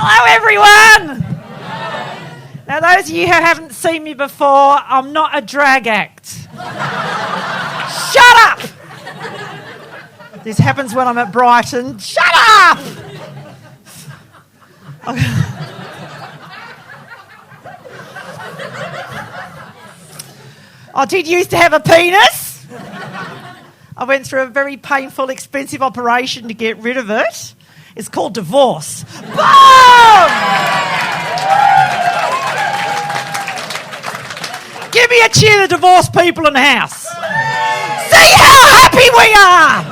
Hello, everyone. Now, those of you who haven't seen me before, I'm not a drag act. Shut up! This happens when I'm at Brighton. Shut up! I did used to have a penis. I went through a very painful, expensive operation to get rid of it. It's called divorce. Boom! Give me a cheer, the divorced people in the house. See how happy we are!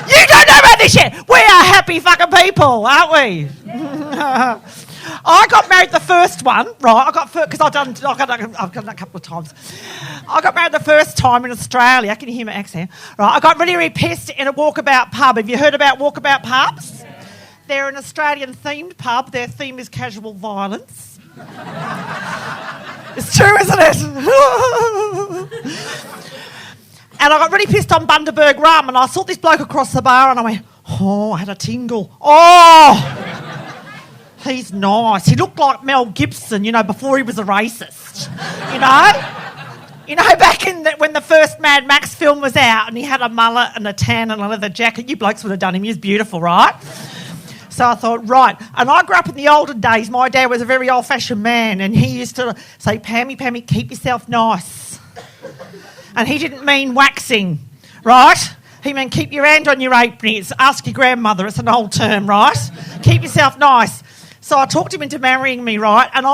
You don't know about this yet. We are happy fucking people, aren't we? I got married the first one, right? Because I've done it a couple of times. I got married the first time in Australia. Can you hear my accent? Right, I got really, really pissed in a walkabout pub. Have you heard about walkabout pubs? They're an Australian-themed pub. Their theme is casual violence. It's true, isn't it? And I got really pissed on Bundaberg rum, and I saw this bloke across the bar, and I went, oh, I had a tingle. Oh, he's nice. He looked like Mel Gibson, before he was a racist, back in when the first Mad Max film was out, and he had a mullet and a tan and a leather jacket. You blokes would have done him. He was beautiful, right? So I thought, right. And I grew up in the olden days. My dad was a very old-fashioned man, and he used to say, Pammy, keep yourself nice. And he didn't mean waxing, right? He meant keep your hand on your apron. It's ask your grandmother. It's an old term, right? Keep yourself nice. So I talked him into marrying me, right? And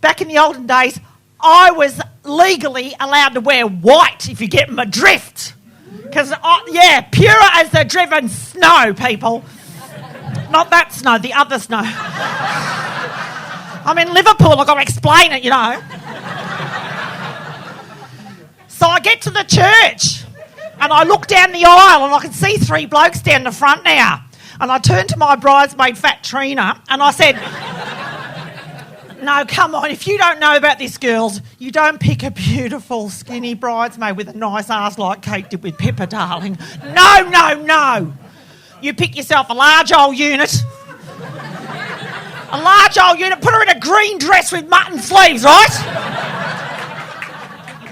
back in the olden days, I was legally allowed to wear white, if you get my drift. Because, purer as the driven snow, people. Not that snow, the other snow. I'm in Liverpool, I've got to explain it, So I get to the church and I look down the aisle and I can see 3 blokes down the front now. And I turned to my bridesmaid, Fat Trina, and I said, no, come on, if you don't know about this, girls, you don't pick a beautiful, skinny bridesmaid with a nice ass like Kate did with Pippa, darling. No. You pick yourself a large old unit. A large old unit, put her in a green dress with mutton sleeves, right?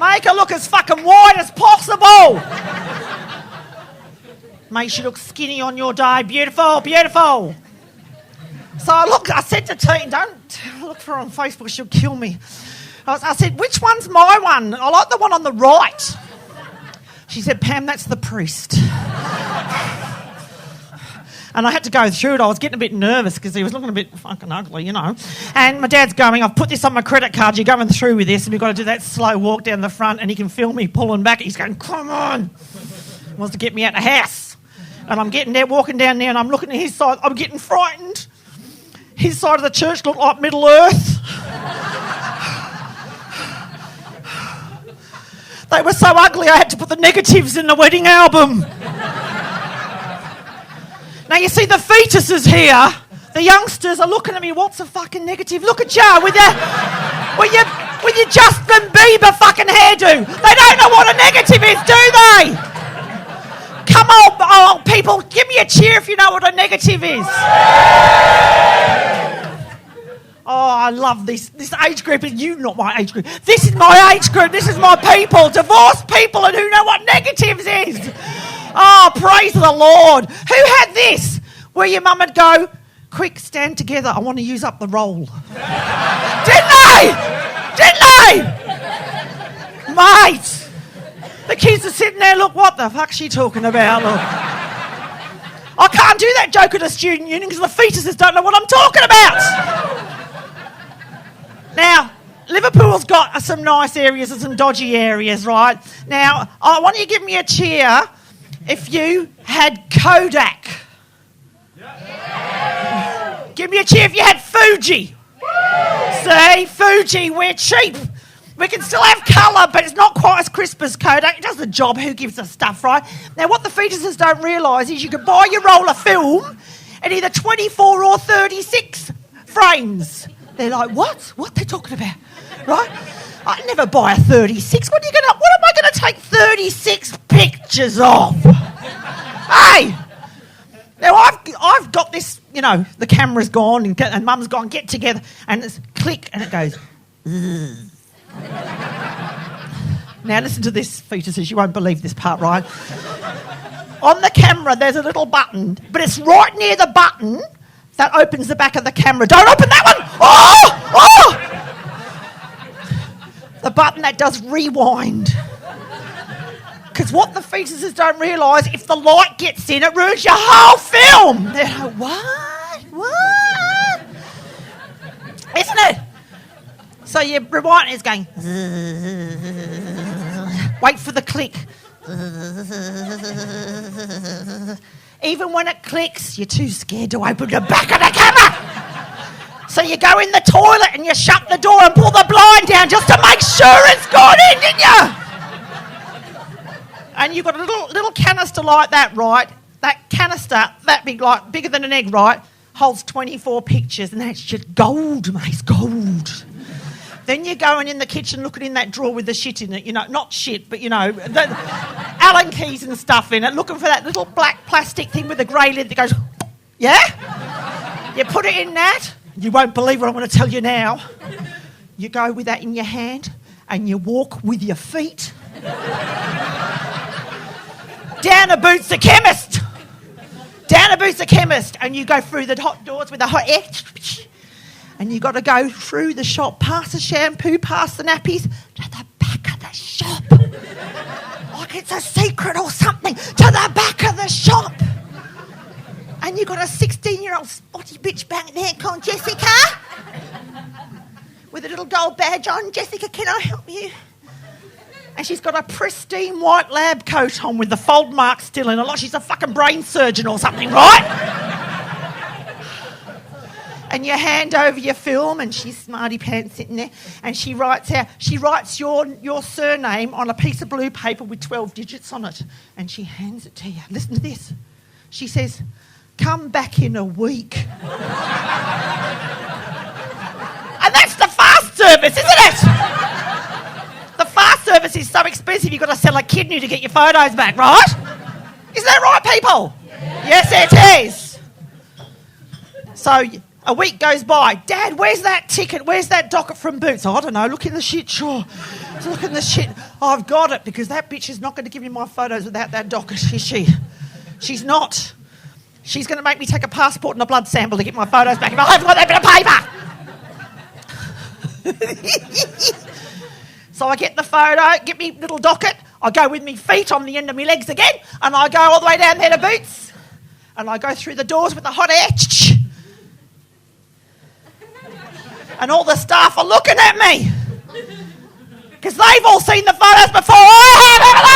Make her look as fucking white as possible. Make she look skinny on your day. Beautiful. So I said to Teen, don't look for her on Facebook, she'll kill me. I said, which one's my one? I like the one on the right. She said, Pam, that's the priest. And I had to go through it. I was getting a bit nervous because he was looking a bit fucking ugly, And my dad's going, I've put this on my credit card. You're going through with this. And we've got to do that slow walk down the front. And he can feel me pulling back. He's going, come on. He wants to get me out of the house. And I'm getting there, walking down there, and I'm looking at his side. I'm getting frightened. His side of the church looked like Middle Earth. They were so ugly, I had to put the negatives in the wedding album. Now, you see the fetuses here, the youngsters are looking at me, what's a fucking negative? Look at you with your Justin Bieber fucking hairdo. They don't know what a negative is, do they? Come on, people, give me a cheer if you know what a negative is. Oh, I love this age group. Not my age group. This is my age group. This is my people, divorced people, and who know what negatives is. Oh, praise the Lord. Who had this? Where your mum would go, quick, stand together. I want to use up the roll. Didn't they? Mate. The kids are sitting there, look, what the fuck's she talking about? Look. I can't do that joke at a student union because the fetuses don't know what I'm talking about. Now, Liverpool's got some nice areas and some dodgy areas, right? Now, I want you to give me a cheer if you had Kodak. Yeah. Give me a cheer if you had Fuji. See, Fuji, we're cheap. We can still have colour, but it's not quite as crisp as Kodak. It does the job. Who gives us stuff, right? Now, what the fetuses don't realise is you can buy your roll of film at either 24 or 36 frames. They're like, what? What they're talking about, right? I'd never buy a 36. What am I going to take 36 pictures of? Hey! Now, I've got this you know, the camera's gone and mum's gone, get together, and it's click and it goes. Now listen to this, fetuses, you won't believe this part, right? On the camera there's a little button, but it's right near the button that opens the back of the camera. Don't open that one! Oh! The button that does rewind. Because what the fetuses don't realise, if the light gets in, it ruins your whole film. They're like, what? Isn't it? So you rewind, it's going. Wait for the click. Even when it clicks, you're too scared to open the back of the camera. So you go in the toilet and you shut the door and pull the blind down just to make sure it's gone in, didn't you? And you've got a little canister like that, right? That canister, that big, like bigger than an egg, right? Holds 24 pictures, and that's just gold, mate. It's gold. Then you're going in the kitchen looking in that drawer with the shit in it, you know, not shit, but, you know, the Allen keys and stuff in it, looking for that little black plastic thing with a grey lid that goes, yeah? You put it in that, you won't believe what I'm going to tell you now. You go with that in your hand and you walk with your feet down a Boots the Chemist. Down a Boots the Chemist, and you go through the hot doors with the hot air. And you got to go through the shop, past the shampoo, past the nappies, to the back of the shop. Like it's a secret or something. To the back of the shop. And you got a 16-year-old spotty bitch back there called Jessica. With a little gold badge on. Jessica, can I help you? And she's got a pristine white lab coat on with the fold mark still in it. Like she's a fucking brain surgeon or something, right? And you hand over your film, and she's smarty pants sitting there, and she writes your surname on a piece of blue paper with 12 digits on it, and she hands it to you. Listen to this. She says, "Come back in a week." And that's the fast service, isn't it? The fast service is so expensive you've got to sell a kidney to get your photos back, right? Isn't that right, people? Yes, it is. So a week goes by. Dad, where's that ticket? Where's that docket from Boots? I don't know. Look in the shit, sure. Look in the shit. I've got it, because that bitch is not going to give me my photos without that docket, is she? She's not. She's going to make me take a passport and a blood sample to get my photos back if I haven't got that bit of paper. So I get the photo, get me little docket. I go with me feet on the end of my legs again, and I go all the way down there to Boots. And I go through the doors with the hot air. And all the staff are looking at me. Because they've all seen the photos before I have, haven't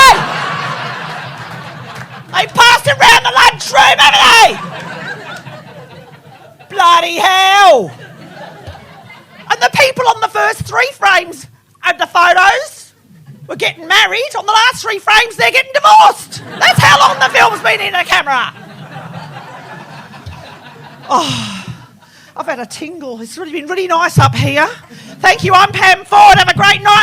they? They passed it round the lunchroom, haven't they? Bloody hell. And the people on the first 3 frames of the photos were getting married. On the last 3 frames, they're getting divorced. That's how long the film's been in the camera. Oh, I've had a tingle. It's really been really nice up here. Thank you, I'm Pam Ford. Have a great night.